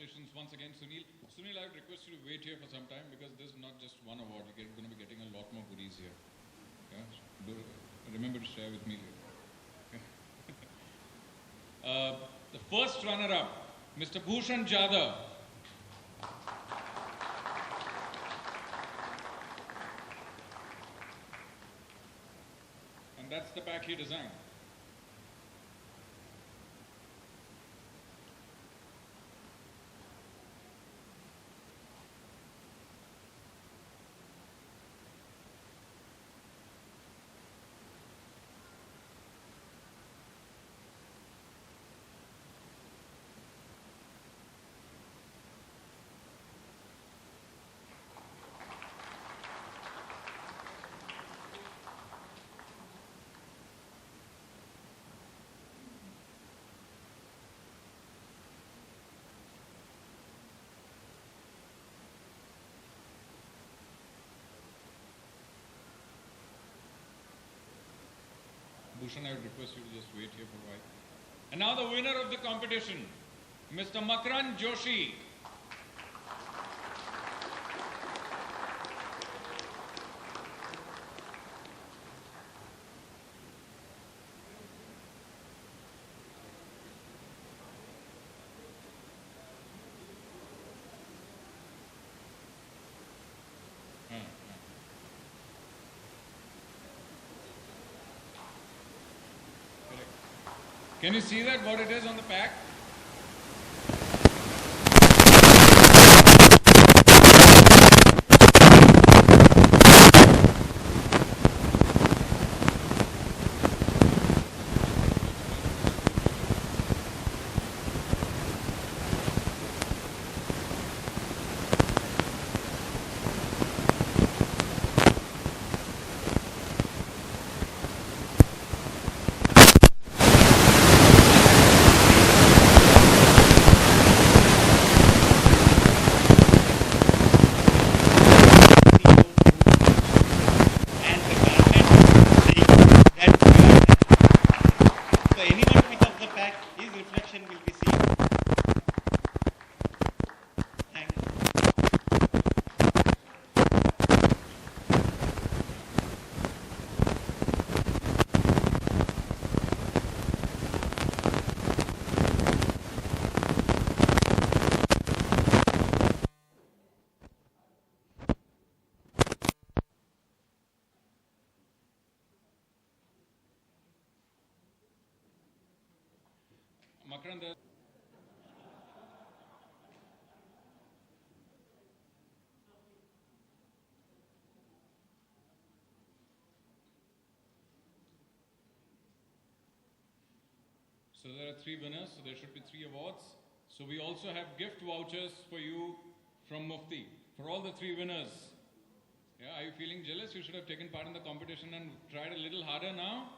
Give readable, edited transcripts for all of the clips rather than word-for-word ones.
congratulations once again, Sunil. Sunil, I would request you to wait here for some time because this is not just one award. You're going to be getting a lot more goodies here. Yeah? Remember to share with me later. The first runner-up, Mr. Bhushan Jadhav. And that's the pack he designed. Bhushan, I would request you to just wait here for a while. And now the winner of the competition, Mr. Makran Joshi. Can you see that, what it is on the pack? Makran, so there are 3 winners, so there should be 3 awards. So we also have gift vouchers for you from Mufti, for all the 3 winners. Yeah, are you feeling jealous? You should have taken part in the competition and tried a little harder now.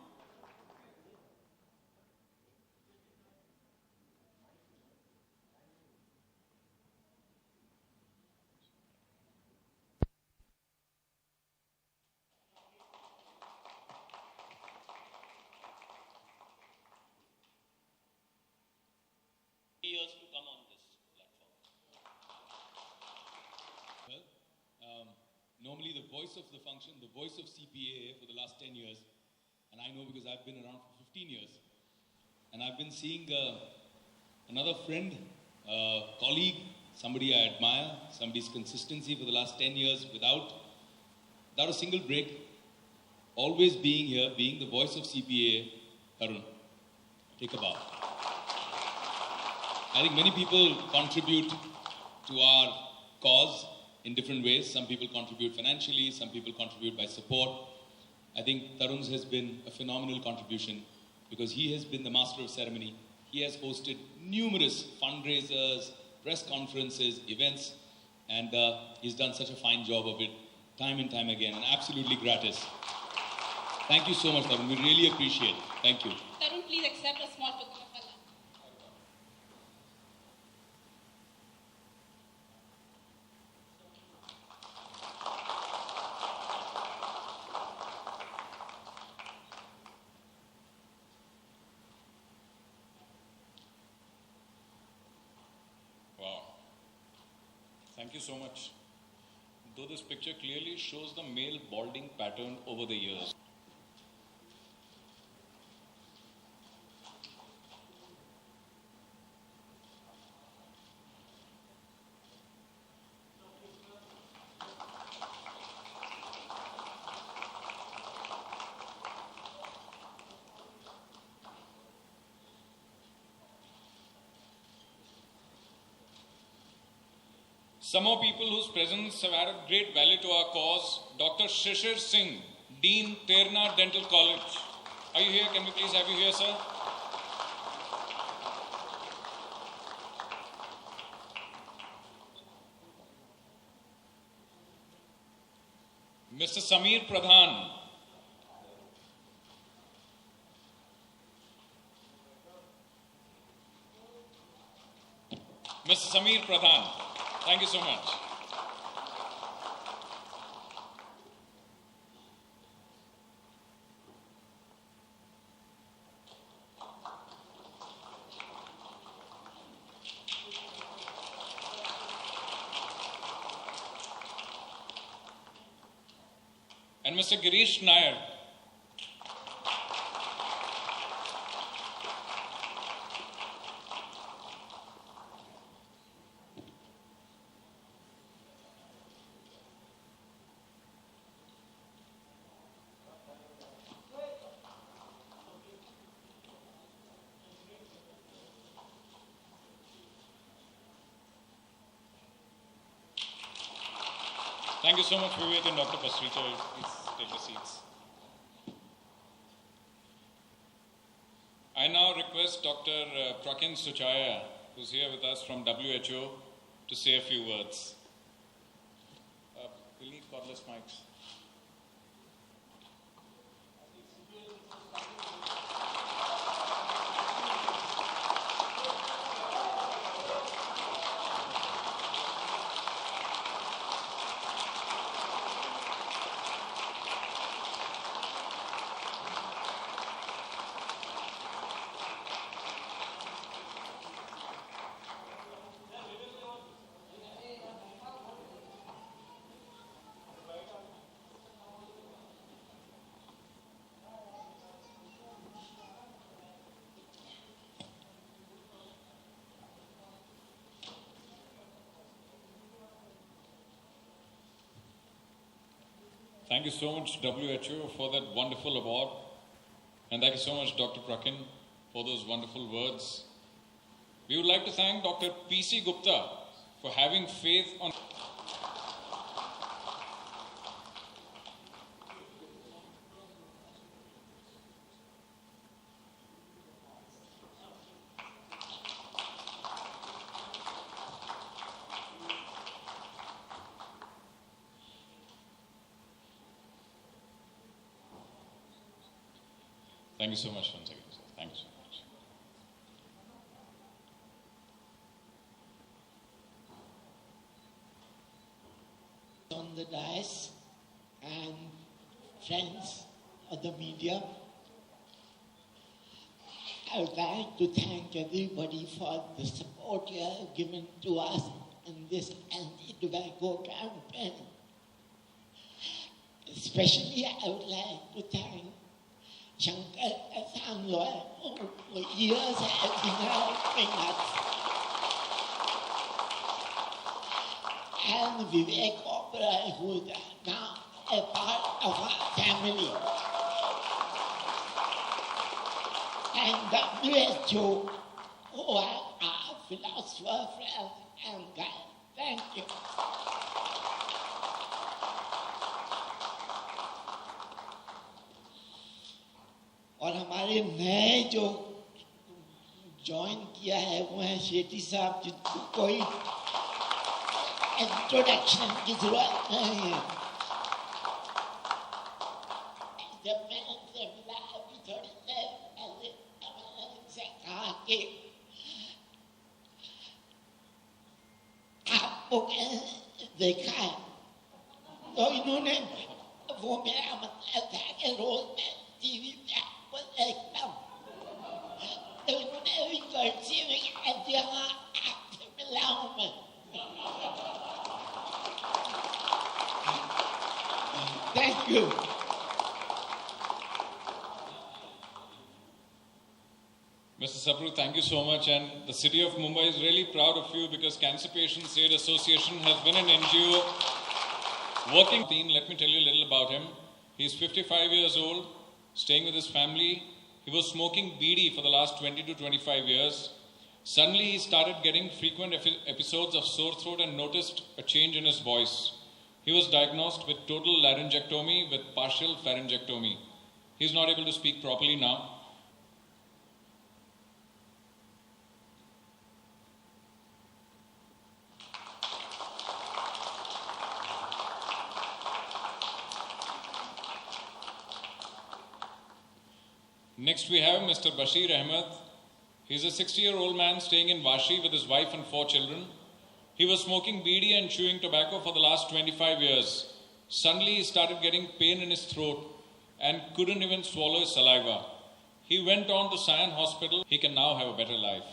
Years to come on this platform. Well, normally the voice of the function, the voice of CPAA for the last 10 years, and I know because I've been around for 15 years, and I've been seeing another friend, colleague, somebody I admire, somebody's consistency for the last 10 years without a single break, always being here, being the voice of CPAA, Tarun. Take a bow. I think many people contribute to our cause in different ways. Some people contribute financially, some people contribute by support. I think Tarun's has been a phenomenal contribution because he has been the master of ceremony. He has hosted numerous fundraisers, press conferences, events, and he's done such a fine job of it time and time again, and absolutely gratis. Thank you so much, Tarun. We really appreciate it. Thank you. Tarun, please accept a small token of our love. Wow. Thank you so much. Though this picture clearly shows the male balding pattern over the years. Some more people whose presence have added great value to our cause. Dr. Shishir Singh, Dean, Terna Dental College. Are you here? Can we please have you here, sir? Mr. Samir Pradhan. Mr. Samir Pradhan. Thank you so much. And Mr. Girish Nair. Thank you so much, Vivek and Dr. Pasricha. Please take your seats. I now request Dr. Prakin Suchaya, who's here with us from WHO, to say a few words. We'll need cordless mics. Thank you so much, WHO, for that wonderful award. And thank you so much, Dr. Prakin, for those wonderful words. We would like to thank Dr. P.C. Gupta for having faith on... Thank you so much once again, sir. Thank you so much. On the dais and friends of the media, I would like to thank everybody for the support you have given to us in this anti-tobacco campaign. Especially, I would like to thank Shankar Sangloy, who for years has been helping us, and Vivek Oberoi, who is now a part of our family, and WHO, who are our philosopher, friend, and guide. Thank you. और हमारे नए जो join किया है वो है शेट्टी साहब, जिनको कोई इंट्रोडक्शन की जरूरत नहीं है। जब मैंने उनसे मिला अभी थोड़ी देर पहले, मैंने उनसे कहा कि आपको देखा है, तो इन्होंने वो मेरा मतलब था कि रोज मैं टीवी पे एकदम तो उन्होंने भी गर्ची में कहा आपसे मिला हूं मैं। you. Mr. Sapru, thank you so much. And the city of Mumbai is really proud of you because Cancer Patients Aid Association has been an NGO working. Let me tell you a little about him. He's 55 years old, staying with his family. He was smoking BD for the last 20 to 25 years. Suddenly, he started getting frequent episodes of sore throat and noticed a change in his voice. He was diagnosed with total laryngectomy with partial pharyngectomy. He's not able to speak properly now. Next we have Mr. Bashir Ahmed. He's a 60-year-old man staying in Vashi with his wife and 4 children. He was smoking BD and chewing tobacco for the last 25 years. Suddenly he started getting pain in his throat and couldn't even swallow his saliva. He went on to Sion Hospital. He can now have a better life.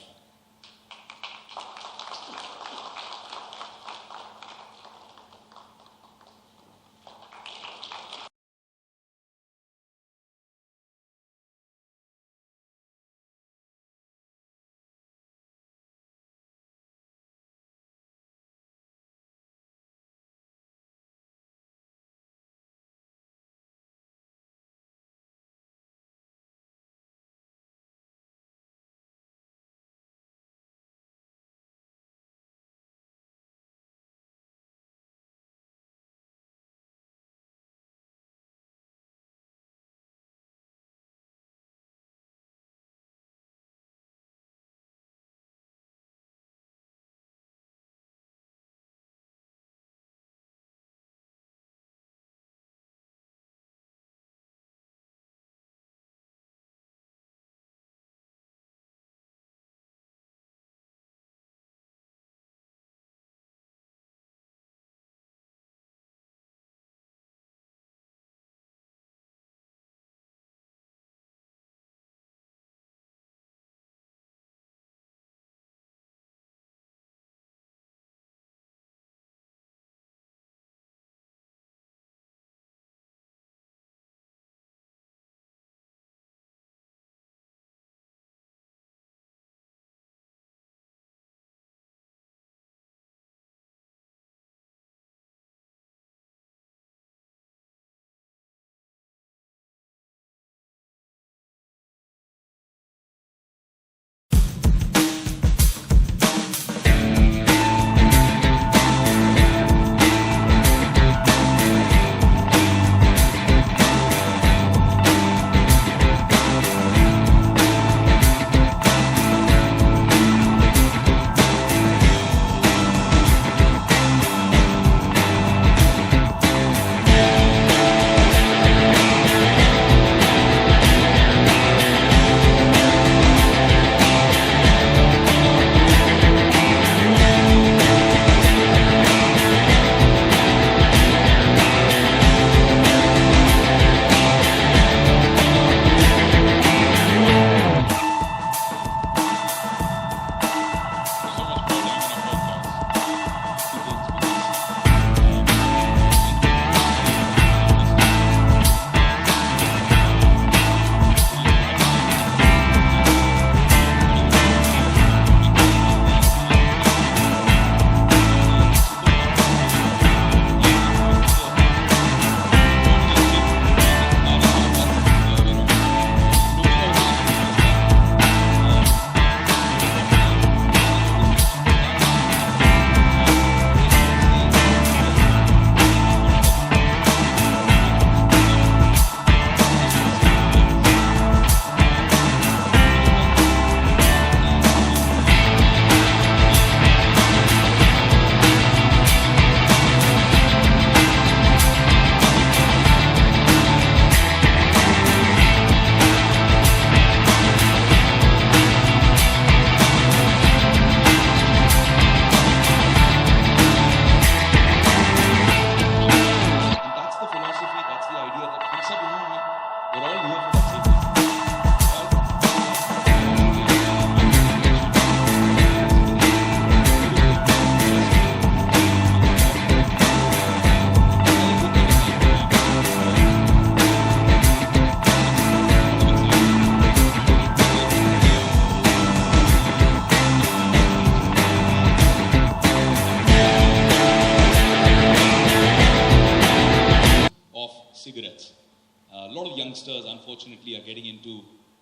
unfortunately, are getting into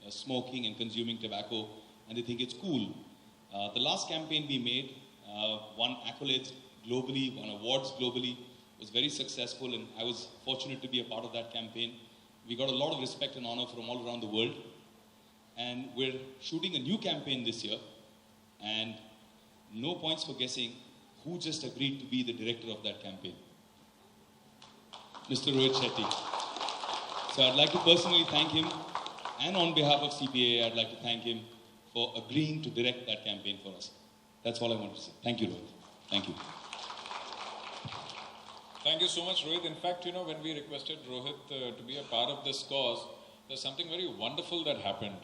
smoking and consuming tobacco, and they think it's cool. The last campaign we made won accolades globally, won awards globally, was very successful, and I was fortunate to be a part of that campaign. We got a lot of respect and honor from all around the world, and we're shooting a new campaign this year, and no points for guessing who just agreed to be the director of that campaign. Mr. Rohit Shetty. So I'd like to personally thank him, and on behalf of CPA, I'd like to thank him for agreeing to direct that campaign for us. That's all I want to say. Thank you, Rohit. Thank you. Thank you so much, Rohit. In fact, when we requested Rohit to be a part of this cause, there's something very wonderful that happened.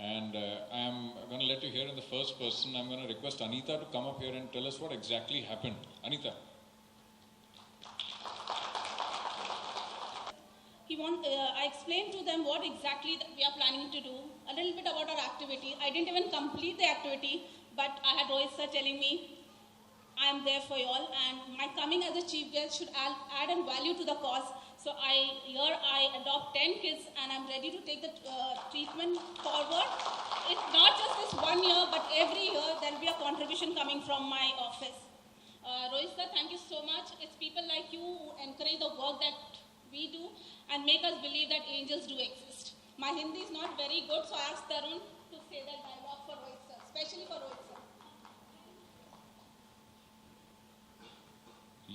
And I'm going to let you hear in the first person. I'm going to request Anita to come up here and tell us what exactly happened. Anita. I explained to them what exactly that we are planning to do, a little bit about our activity. I didn't even complete the activity, but I had Rohit sir telling me, I am there for you all, and my coming as a chief guest should add a value to the cause. So I adopt 10 kids, and I'm ready to take the treatment forward. It's not just this 1 year, but every year there will be a contribution coming from my office. Rohit sir, thank you so much. It's people like you who encourage the work that we do and make us believe that angels do exist. My Hindi is not very good, so I asked Tarun to say that dialogue for Rohit sir, especially for Rohit sir.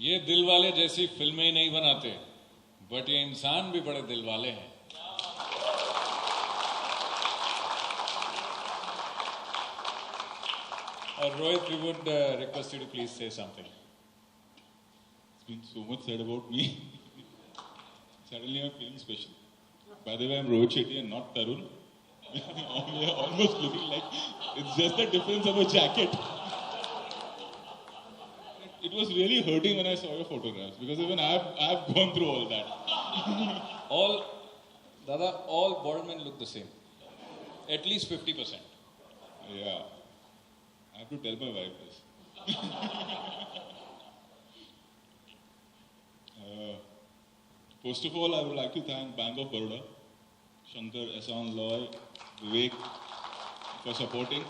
ये दिल वाले जैसी फिल्में ही नहीं बनाते, but ये इंसान भी बड़े दिल वाले हैं. Rohit, we would request you to please say something. It's been so much said about me. Suddenly I'm feeling special. By the way, I'm Rohit Shetty and not Tarun. We are almost looking like it's just the difference of a jacket. It was really hurting when I saw your photographs because even I've gone through all that. all bald men look the same. At least 50%. Yeah. I have to tell my wife this. First of all, I would like to thank Bank of Baroda, Shankar, Ehsan, Loy, Vivek for supporting.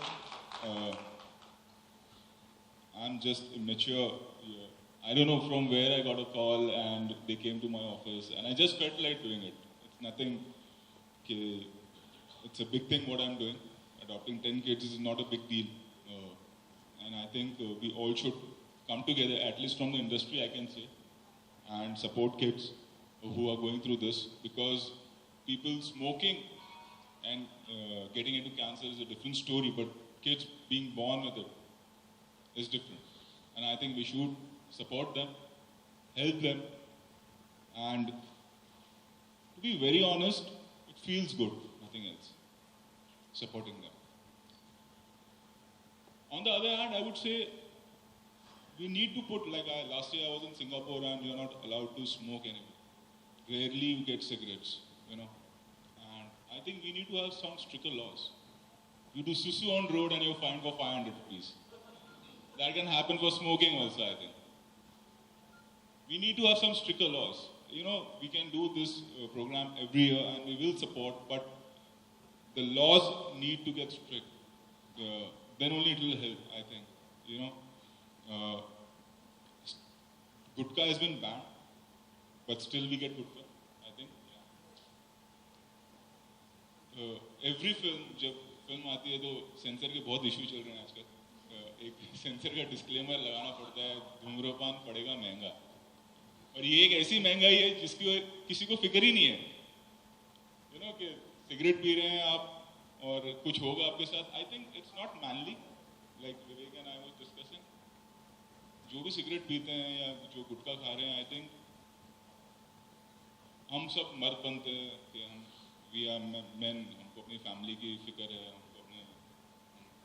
I'm just immature. I don't know from where I got a call and they came to my office and I just felt like doing it. It's nothing, it's a big thing what I'm doing. Adopting 10 kids is not a big deal. And I think we all should come together, at least from the industry I can say, and support kids who are going through this, because people smoking and getting into cancer is a different story, but kids being born with it is different. And I think we should support them, help them, and to be very honest, it feels good, nothing else, supporting them. On the other hand, I would say we need to put, last year I was in Singapore and you're not allowed to smoke anymore. Rarely you get cigarettes, And I think we need to have some stricter laws. You do susu on road and you're fined for 500 rupees. That can happen for smoking also, I think. We need to have some stricter laws. We can do this program every year and we will support, but the laws need to get strict. Then only it will help, I think. Gutka has been banned, but still we get gutka, I think. Every film, जब film आती है तो sensor के बहुत issue चल रहे हैं आजकल. एक सेंसर का डिस्क्लेमर लगाना पड़ता है, धूम्रपान पड़ेगा महंगा. और ये एक ऐसी महंगाई है जिसकी किसी को फिक्र ही नहीं है. कि सिगरेट पी रहे हैं आप और कुछ होगा आपके साथ. I think it's not mainly, like Vivek and I was discussing. जो भी सिगरेट पीते हैं या जो गुटखा खा रहे हैं, आई थिंक हम सब मर्द बनते हैं कि हम वी आर मैन, हमको अपनी फैमिली की फिक्र है, हमको अपने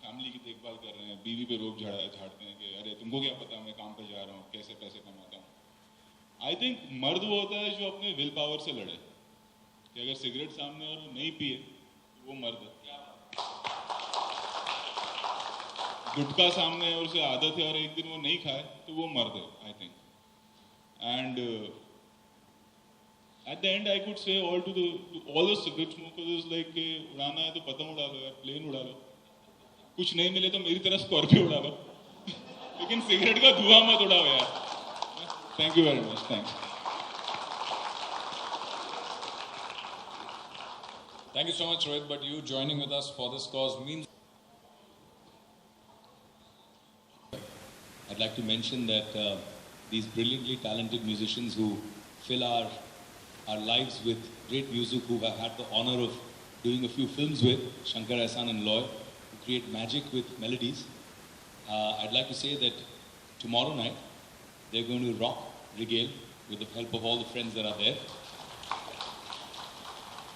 फैमिली की देखभाल कर रहे हैं. बीवी पे रोब झाड़ते हैं कि अरे तुमको क्या पता मैं काम पे जा रहा हूँ, कैसे पैसे कमाता हूँ. आई थिंक मर्द वो होता है जो अपने विल पावर से लड़े, कि अगर सिगरेट सामने और वो नहीं पिए तो वो मर्द है. गुटखा सामने है और उसे आदत है और एक दिन वो नहीं खाए तो वो मर्द है, I think. And At the end, I could say to all the cigarette smokers is like कि उड़ाना है तो पतंग उड़ा लो, प्लेन उड़ा लो, कुछ नहीं मिले तो मेरी तरह स्कॉर्पियो उड़ा लो, लेकिन सिगरेट का धुआं मत उड़ाओ यार. Thank you very much. Thanks. Thank you so much, Rohit. But you joining with us for this cause means. I'd like to mention that these brilliantly talented musicians who fill our lives with great music, who have had the honor of doing a few films with, Shankar Ehsaan and Loy, who create magic with melodies. I'd like to say that tomorrow night, they're going to rock Regale with the help of all the friends that are there.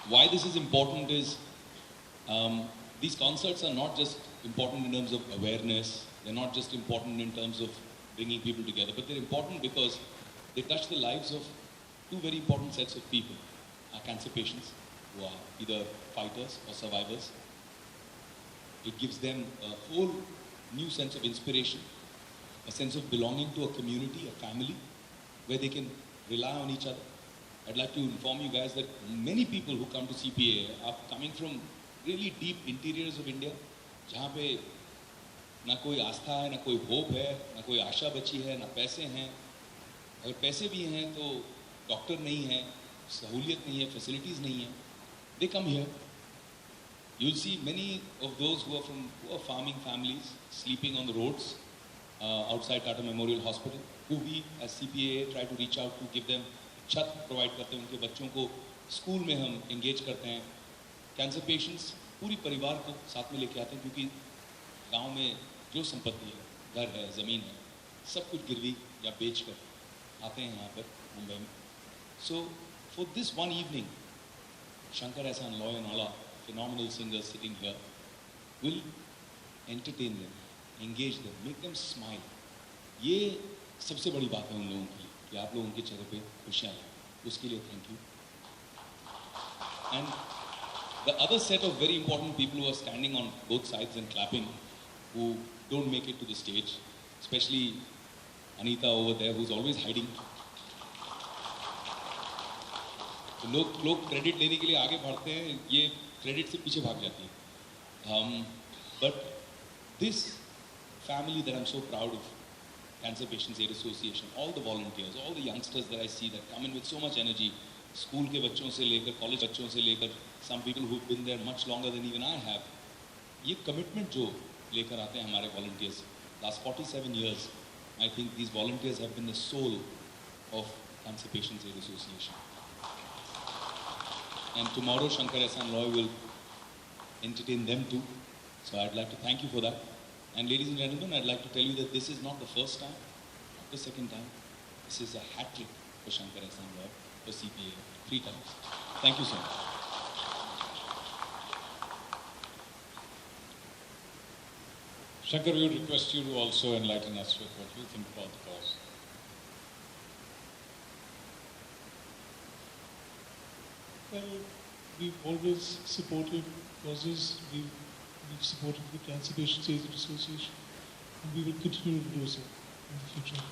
Why this is important is these concerts are not just important in terms of awareness, they're not just important in terms of bringing people together, but they're important because they touch the lives of two very important sets of people. Our cancer patients, who are either fighters or survivors. It gives them a whole new sense of inspiration, a sense of belonging to a community, a family, where they can rely on each other. I'd like to inform you guys that many people who come to CPA are coming from really deep interiors of India, जहाँ पे ना कोई आस्था है, ना कोई hope है, ना कोई आशा बची है, ना पैसे हैं. अगर पैसे भी हैं तो डॉक्टर नहीं है, सहूलियत नहीं है, फैसिलिटीज़ नहीं है. They come here. You'll see many of those who are farming families sleeping on the roads outside Tata Memorial Hospital, who we as CPA try to reach out to, give them छत provide करते हैं. उनके बच्चों को school में हम engage करते हैं. कैंसर पेशेंट्स पूरी परिवार को साथ में लेके आते हैं, क्योंकि गांव में जो संपत्ति है, घर है, ज़मीन है, सब कुछ गिरवी या बेच कर आते हैं यहाँ पर मुंबई में. So for this one evening, Shankar Ehsaan, Loy and all phenomenal singers sitting here will entertain them, engage them, make them smile. ये सबसे बड़ी बात है उन लोगों के लिए कि आप लोग उनके चेहरे पे खुशियाँ लाएं. उसके लिए thank you. And the other set of very important people who are standing on both sides and clapping, who don't make it to the stage, especially Anita over there, who's always hiding. तो लोग credit लेने के लिए आगे बढ़ते हैं, ये credit से पीछे भाग जाती है. But this family that I'm so proud of, Cancer Patients Aid Association, all the volunteers, all the youngsters that I see that come in with so much energy, school के बच्चों से लेकर, कॉलेज बच्चों से लेकर, some people who've been there much longer than even I have, ये commitment जो लेकर आते हैं हमारे volunteers, last 47 years, I think these volunteers have been the soul of Cancer Patients Aid Association. And tomorrow Shankar Ehsaan Loy will entertain them too. So I'd like to thank you for that. And ladies and gentlemen, I'd like to tell you that this is not the first time, not the second time. This is a hat trick for Shankar Ehsaan Loy, for CPA, 3 times. Thank you so much. Shankar, we would request you to also enlighten us with what you think about the cause. Well, we've always supported causes. We've supported the Cancer Patients Aid Association, and we will continue to do so in the future.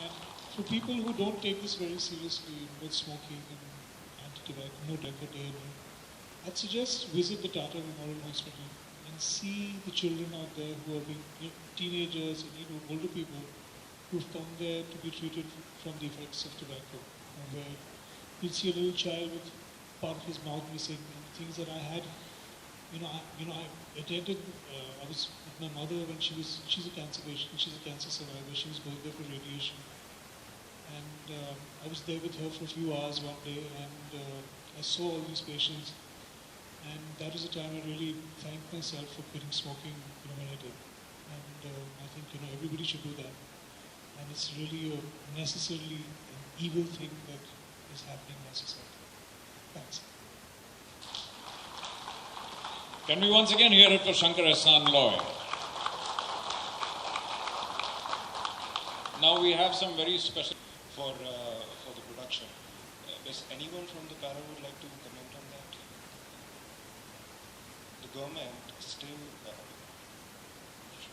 And for people who don't take this very seriously, both smoking and anti-tobacco, no tobacco day, I'd suggest visit the Tata Memorial Hospital and see the children out there who are being teenagers and older people who've come there to be treated from the effects of tobacco, where you'll see a little child with part of his mouth missing, and things that I had. I attended. I was with my mother when she's a cancer patient. She's a cancer survivor. She was going there for radiation, and I was there with her for a few hours one day, and I saw all these patients, and that was the time I really thanked myself for quitting smoking when I did. And I think everybody should do that, and it's really a necessarily an evil thing that is happening in our society. Thanks. Can we once again hear it for Shankar Ehsaan Loy? Now we have some very special for the production. Does anyone from the para would like to comment on that? The government still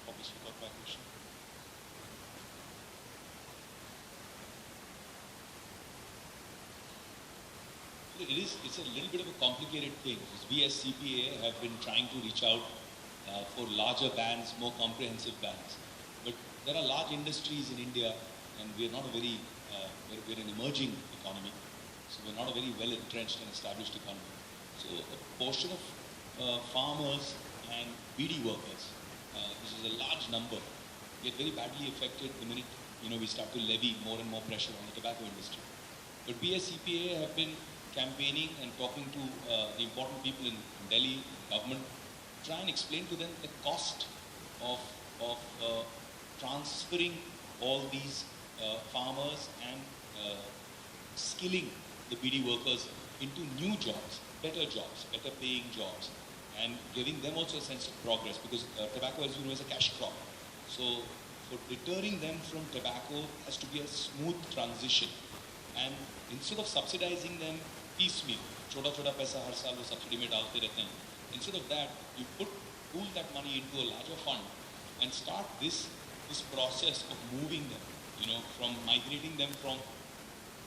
obviously got my question. it's a little bit of a complicated thing. We as CPA have been trying to reach out for larger bans, more comprehensive bans. But there are large industries in India, and we are not a very, we're an emerging economy. So we're not a very well entrenched and established economy. So a portion of farmers and BD workers, which is a large number, get very badly affected the minute we start to levy more and more pressure on the tobacco industry. But we as CPA have been campaigning and talking to the important people in Delhi, government, try and explain to them the cost of transferring all these farmers and skilling the BD workers into new jobs, better paying jobs, and giving them also a sense of progress, because tobacco, as you know, is a cash crop. So for deterring them from tobacco has to be a smooth transition. And instead of subsidizing them piecemeal, छोटा पैसा हर साल वो subsidy में डालते रहते हैं, instead of that, you pool that money into a larger fund and start this process of moving them, from migrating them from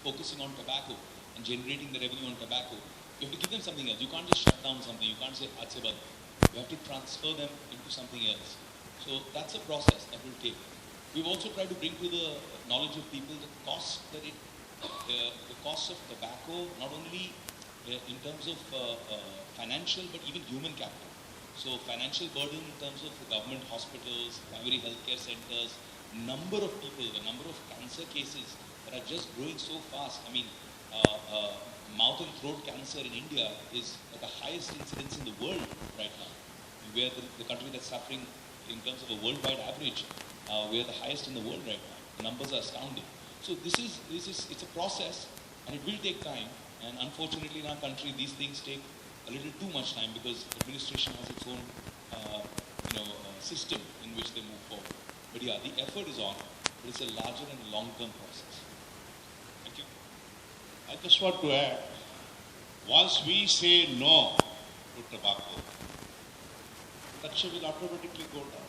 focusing on tobacco and generating the revenue on tobacco. You have to give them something else. You can't just shut down something. You can't say aaj se band. You have to transfer them into something else. So that's a process that will take. We've also tried to bring to the knowledge of people the cost the cost of tobacco, not only in terms of financial but even human capital. So financial burden in terms of government hospitals, primary healthcare centers, number of people, the number of cancer cases that are just growing so fast. I mean, mouth and throat cancer in India is at the highest incidence in the world right now. We are the country that's suffering in terms of a worldwide average. We are the highest in the world right now. The numbers are astounding. So it's a process, and it will take time. And unfortunately, in our country, these things take a little too much time because administration has its own, system in which they move forward. But yeah, the effort is on, but it's a larger and long-term process. Thank you. I just want to add, once we say no to tobacco, production will automatically go down.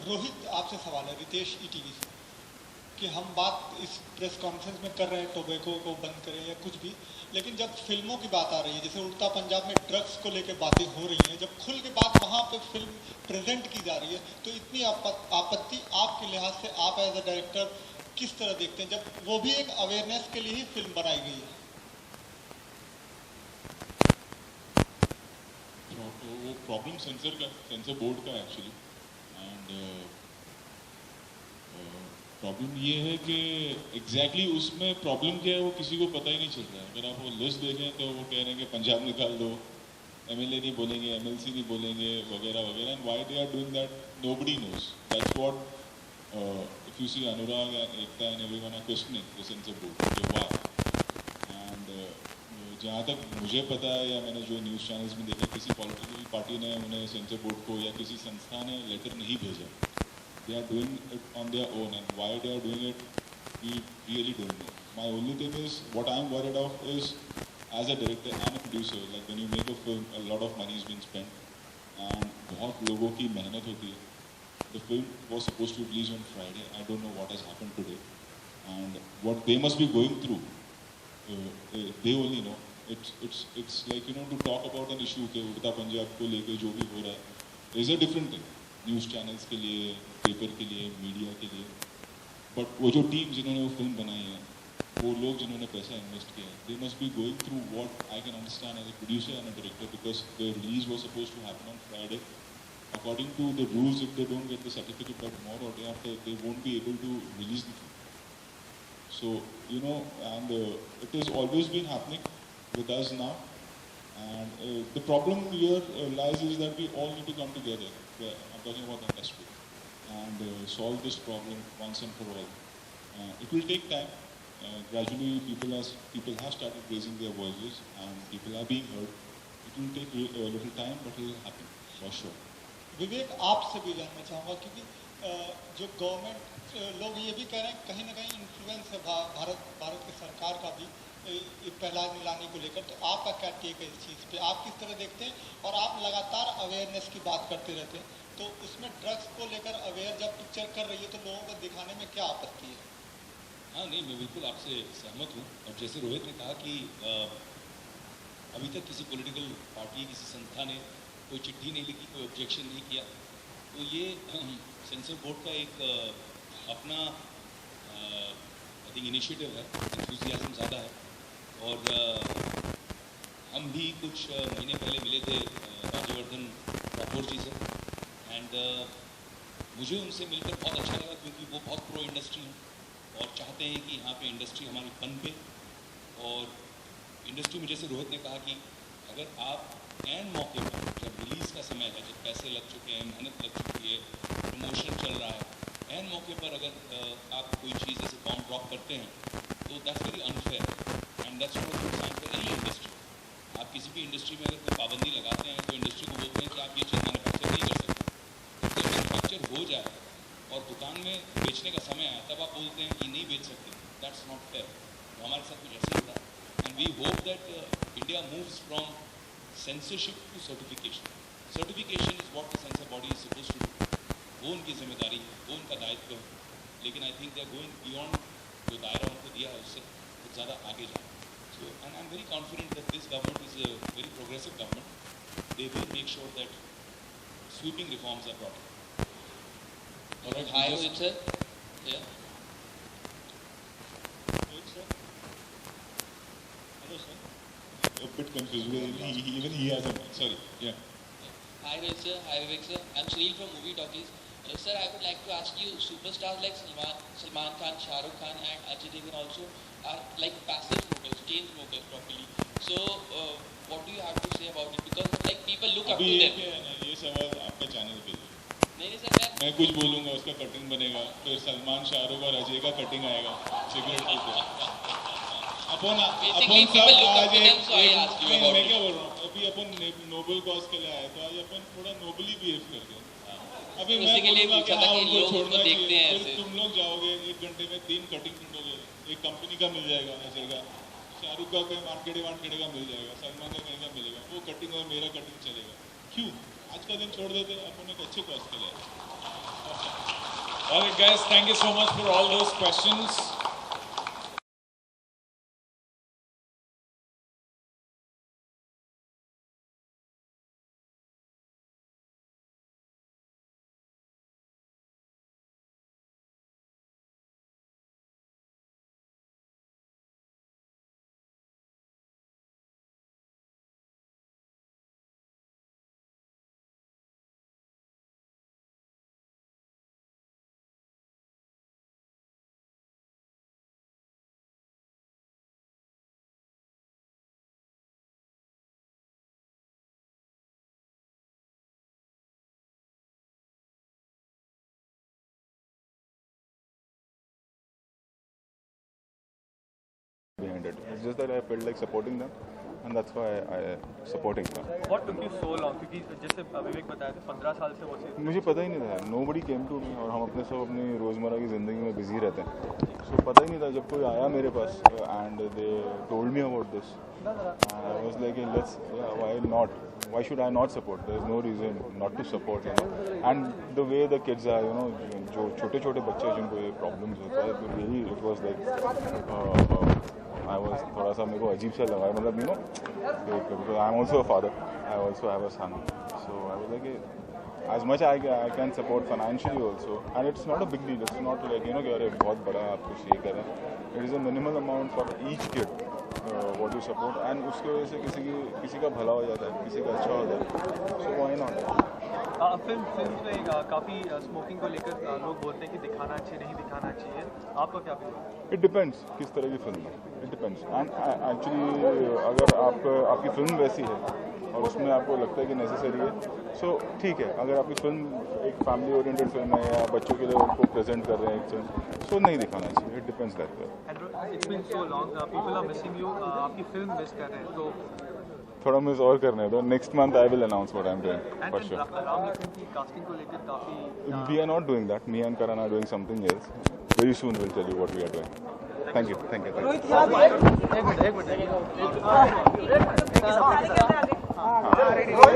Rohit, आपसे सवाल है, Ritesh ETV से, कि हम बात इस press conference में कर रहे हैं टोबैको को बंद करें या कुछ भी, लेकिन जब फिल्मों की बात आ रही है, जैसे उड़ता पंजाब में ड्रग्स को लेकर बातें हो रही हैं, जब खुल के बात वहाँ पे फिल्म प्रेजेंट की जा रही है, तो इतनी आपत्ति आपके लिहाज से आप एज अ डायरेक्टर किस तरह देखते हैं, जब वो भी एक अवेयरनेस के लिए ही फिल्म बनाई गई है? वो प्रॉब्लम सेंसर बोर्ड का एक्चुअली, एंड प्रॉब्लम ये है कि एग्जैक्टली उसमें प्रॉब्लम क्या है वो किसी को पता ही नहीं चल रहा है. अगर आप वो लिस्ट देखें तो वो कह रहे हैं कि पंजाब निकाल दो, एमएलए नहीं बोलेंगे, एमएलसी नहीं बोलेंगे, वगैरह वगैरह. And why they are doing that nobody knows. That's what if you see Anurag and Ekta and everyone are questioning the censor board why. And जहाँ तक मुझे पता है या मैंने जो न्यूज़ चैनल्स में देखा, किसी पॉलिटिकल पार्टी ने उन्हें सेंसर बोर्ड को या किसी संस्था ने लेटर नहीं भेजा. They are doing it on their own, and why they are doing it, we really don't know. My only thing is, what I'm worried of is, as a director and a producer, like when you make a film, a lot of money is being spent, and बहुत लोगों की मेहनत होती है. The film was supposed to release on Friday. I don't know what has happened today, and what they must be going through. They only know. It's like, to talk about an issue के उड़ता पंजाब को लेके जो भी हो रहा है is a different thing. News channels के लिए, पेपर के लिए, मीडिया के लिए. बट वो जो टीम जिन्होंने वो फिल्म बनाई है, वो लोग जिन्होंने पैसा इन्वेस्ट किया है, they must be going through what I can understand as a producer and a director, because the release was supposed to happen on Friday. According to the rules, if they don't get the certificate by tomorrow or day after, they won't be able to release the film. So, and it has always been happening with us now. And the problem here lies is that we all need to come together. I'm talking about the industry, and solve this problem once and for all. It will take time. Gradually, people have started raising their voices, and people are being heard. It will take a little time, but it will happen for sure. विवेक, आपसे भी जानना चाहूँगा, क्योंकि जो government लोग ये भी कह रहे हैं कहीं ना कहीं इन्फ्लुएंस है भारत की सरकार का भी पहला नीलामी को लेकर, तो आपका क्या टेक है इस चीज़ पे? आप किस तरह देखते हैं? और आप लगातार अवेयरनेस की बात करते रहते हैं, तो उसमें ड्रग्स को लेकर अवेयर जब पिक्चर कर रही है तो लोगों को दिखाने में क्या आपत्ति है? हाँ नहीं, मैं बिल्कुल आपसे सहमत हूँ। और जैसे रोहित ने कहा कि अभी तक किसी पॉलिटिकल पार्टी, किसी संस्था ने कोई चिट्ठी नहीं लिखी, कोई ऑब्जेक्शन नहीं किया, तो ये सेंसर बोर्ड का एक अपना आई थिंक इनिशिएटिव है, एंथुसियाज्म ज़्यादा है। और हम भी कुछ महीने पहले मिले थे राज्यवर्धन राठौर जी से, एंड मुझे उनसे मिलकर बहुत अच्छा लगा, क्योंकि वो बहुत प्रो इंडस्ट्री हैं और चाहते हैं कि यहाँ पे इंडस्ट्री हमारी पनपे। और इंडस्ट्री में जैसे रोहित ने कहा कि अगर आप एन मौके पर, जब रिलीज़ का समय है, जब पैसे लग चुके हैं, मेहनत लग चुकी है, प्रमोशन चल रहा है, एन मौके पर अगर आप कोई चीज़ जैसे बॉम्ब ड्रॉप करते हैं, तो that's very unfair and that's not good sign for any industry. आप किसी भी इंडस्ट्री में अगर कोई पाबंदी लगाते हैं तो इंडस्ट्री को बोलते हैं कि आप ये चीज़ मैन्युफैक्चर नहीं कर सकते। जब मैन्युफैक्चर हो जाए और दुकान में बेचने का समय आए, तब आप बोलते हैं कि नहीं बेच सकते, दैट्स नॉट फेयर। तो हमारे साथ कुछ ऐसे ही होता है। And we hope that India moves from censorship to certification. Certification is what the censor body is supposed to do. वो उनकी जिम्मेदारी, वो उनका दायित्व है, लेकिन I think they are going beyond जो दायरा उनको दिया है उससे कुछ ज़्यादा आगे जाए। So and I am very confident that this government is a very progressive government. They will make sure that sweeping reforms are brought in. All right, hi Rohit sir. Yeah. Rohit sir. Hello sir. A bit confused. Even he has a sorry. Yeah. Hi Rohit sir, hi Vivek sir. I'm Sunil from Movie Talkies. Sir, I would like to ask you, superstars like Salman Khan, Shah Rukh Khan and Ajay Devgn also are like passive smokers, chain smokers properly. So, what do you have to say about it? Because like people look up to them. ये सवाल आपका channel पे नहीं sir, मैं कुछ बोलूँगा उसका cutting बनेगा, फिर सलमान, शाहरुख और अजय का कटिंग आएगा सिगरेट पीते। अपन मैं क्या बोल रहा हूँ, अभी अपन नोबल कॉज के लिए आए, तो आज अपन थोड़ा नोबली बिहेव करते हैं। अभी मैं बोलूँगा कि हाँ उनको छोड़ना चाहिए, फिर तुम लोग जाओगे 1 घंटे में 3 कटिंग ढूंढोगे, एक कंपनी का मिल जाएगा अजय का, शाहरुख का कहीं मार्केटे का मिल जाएगा, सलमान का कहीं का मिलेगा, वो कटिंग और मेरा कटिंग चलेगा। क्यों आज का दिन छोड़ देते, अपन एक अच्छे कॉज के लिए। All right, guys, thank you so much for all those questions. Behind it. It's just that I felt like supporting them, and that's why I supporting them. What took you so long? क्योंकि जैसे विवेक बताया था 15 साल से वो चीज़ मुझे पता ही नहीं था, nobody came to me, और हम अपने सब अपनी रोज़मर्रा की ज़िंदगी में बिजी रहते हैं, so पता ही नहीं था। जब कोई आया मेरे पास and they told me about this, I was like, let's, yeah, why not? Why should I not support? There's no reason not to support, you know. And the way the kids are, you know, जो छोटे-छोटे बच्चे जिनको ये problems होता है, तो यही it was like I was थोड़ा सा मेरे को अजीब सा लगा, मतलब you know, because I'm also a father, I also have a son, so I was like, as much I can support financially also, and it's not a big deal, it's not like, you know, कि अरे बहुत बड़ा आप कुछ ये कर रहे हैं, it is a minimal amount for each kid what you support, and उसके वजह से किसी का भला हो जाता है, किसी का अच्छा हो जाता है, so why not? फिल्म में काफ़ी स्मोकिंग को लेकर लोग बोलते हैं कि दिखाना चाहिए, नहीं दिखाना चाहिए, आपका क्या फील है? It depends किस तरह की फिल्म है, it depends, and actually अगर आपकी फिल्म वैसी है और उसमें आपको लगता है कि नेसेसरी है, so ठीक है। अगर आपकी फिल्म एक फैमिली ओरिएंटेड फिल्म है या बच्चों के लिए उनको प्रेजेंट कर रहे हैं एक फिल्म, so नहीं दिखाना चाहिए, it depends that way. And it's been so long, people are missing you, आपकी फिल्म मिस कर रहे हैं, तो थोड़ा मिस और करने दो, next month I will announce what I'm doing for sure. Ram Lakhan की कास्टिंग को लेकर काफ़ी We are not doing that. Me and Karan are doing something else. Very soon we'll tell you what we are doing. Thank you. Thank you.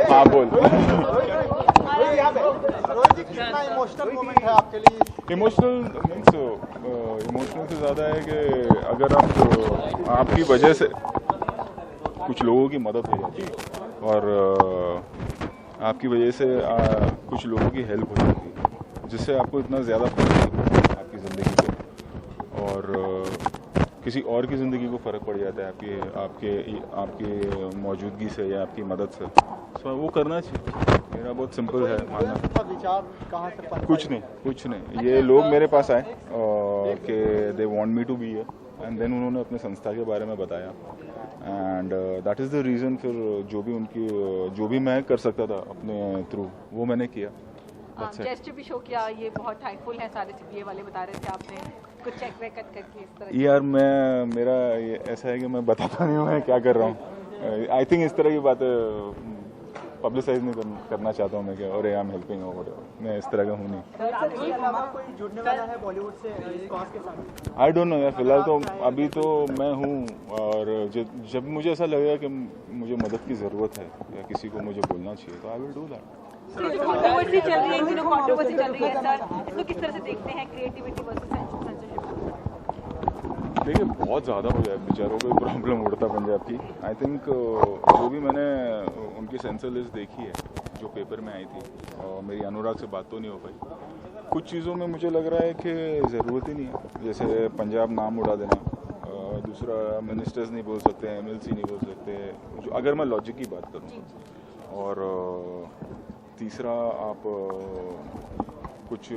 हाँ बोल। कितना emotional moment है आपके लिए? इमोशनल से ज़्यादा है कि अगर आपकी वजह से कुछ लोगों की मदद हो जाती है और आपकी वजह से कुछ लोगों की हेल्प हो जाती है, जिससे आपको इतना ज़्यादा फर्क नहीं पड़ता आपकी ज़िंदगी पे, और किसी और की ज़िंदगी को फ़र्क पड़ जाता है आपके मौजूदगी से या आपकी मदद से। सो वो करना चाहिए। मेरा बहुत सिंपल है मानना। विचार कहाँ से? कुछ नहीं। ये लोग मेरे पास आए कि they want me to be here, and then उन्होंने अपने संस्था के बारे में बताया, and that is the reason. फिर जो भी मैं कर सकता था अपने थ्रू वो मैंने किया। जेस्चर भी शो किया। ये बहुत थैंकफुल है सारे सीपीए वाले, बता रहे थे आपने कुछ चेक वेक करके इस तरह। यार मेरा ये ऐसा है कि मैं बताता नहीं हूँ मैं क्या कर रहा हूँ। आई थिंक इस तरह की बातें पब्लिसाइज नहीं करना चाहता हूँ मैं, क्या और आई एम हेल्पिंग और मैं इस तरह का हूँ नहीं। कोई जुड़ने वाला है बॉलीवुड से इस कॉज के साथ? आई डोंट नो यार, फिलहाल तो अभी तो मैं हूँ, और जब मुझे ऐसा लगेगा कि मुझे मदद की ज़रूरत है या किसी को मुझे बोलना चाहिए तो I will do that. Controversy चल रही है, कंट्रोवर्सी चल रही है सर, इसको किस तरह से देखते हैं, क्रिएटिविटी वर्सेस सेंसरशिप? देखिए बहुत ज़्यादा हो जाए बेचारों को प्रॉब्लम उड़ता पंजाब की। आई थिंक जो भी मैंने उनकी सेंसर लिस्ट देखी है जो पेपर में आई थी, और मेरी अनुराग से बात तो नहीं हो पाई, कुछ चीज़ों में मुझे लग रहा है कि ज़रूरत ही नहीं है, जैसे पंजाब नाम उड़ा देना, दूसरा मिनिस्टर्स नहीं बोल सकते, MLC नहीं बोल सकते, जो अगर मैं लॉजिक की बात करूँ, और तीसरा आप कुछ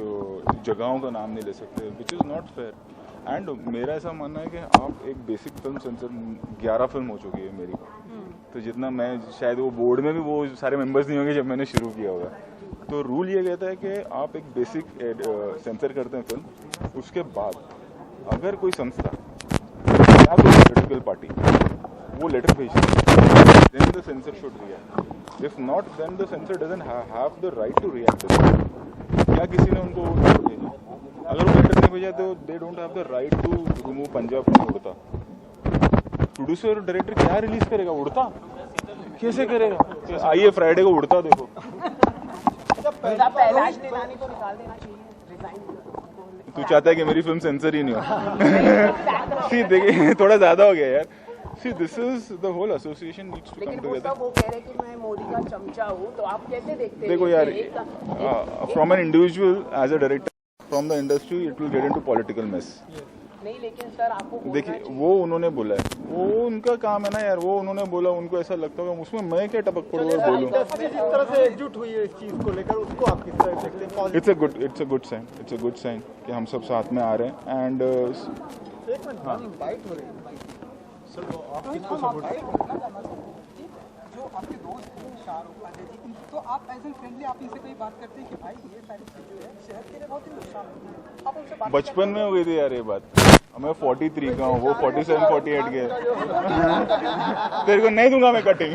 जगहों का नाम नहीं ले सकते, which is not fair. And मेरा ऐसा मानना है कि आप एक बेसिक फिल्म सेंसर 11 फिल्म हो चुकी है मेरी, तो जितना मैं शायद वो बोर्ड में भी वो सारे मेंबर्स नहीं होंगे जब मैंने शुरू किया होगा। तो रूल ये कहता है कि आप एक बेसिक सेंसर करते हैं फिल्म, उसके बाद अगर कोई संस्था या कोई पॉलिटिकल पार्टी वो लेटर भेजती है, then the censor should react. If not then the censor doesn't have the right to react. क्या किसी ने उनको लेटर भेजा? अगर वो लेटर नहीं भेजा तो they don't have the right to remove Punjab from Udta. Producer और डायरेक्टर क्या रिलीज करेगा? उड़ता कैसे करेगा? आइए फ्राइडे को उड़ता देखो। तू चाहता है कि मेरी फिल्म सेंसर ही नहीं हो? सी देखिए थोड़ा ज्यादा हो गया यार। See, this is the whole association needs to come together. वो कह रहे कि मैं मोदी का चमचा हूँ, तो आप कैसे देखते हैं? देखो यार, from an individual as a director, from the industry, it will get into political mess. नहीं, लेकिन सर आपको देखिए वो उन्होंने बोला है, वो उनका काम है ना यार, वो उन्होंने बोला, उनको ऐसा लगता होगा, उसमें मैं क्या टपक पड़ूँ और बोलूँ? जिस तरह से एकजुट हुई है इस चीज को लेकर, उसको आप किस तरह देखते हैं? It's a good sign कि हम सब साथ में आ रहे हैं। एंड एक मिनट बाइट हो रही है सर, वो आप किसको सपोर्ट करते हैं? जो आपके दोस्त हैं शाहरुख खान जी, तो आप एज एन फ्रेंडली आप इनसे कोई बात करते हैं कि भाई ये सारी चीजें हैं सेहत के लिए बहुत ही नुकसान होती है, आप उनसे बात? बचपन में हो गई थी यार ये बात। मैं 43 का हूँ, वो 47-48 के। तेरे को नहीं दूंगा मैं कटिंग।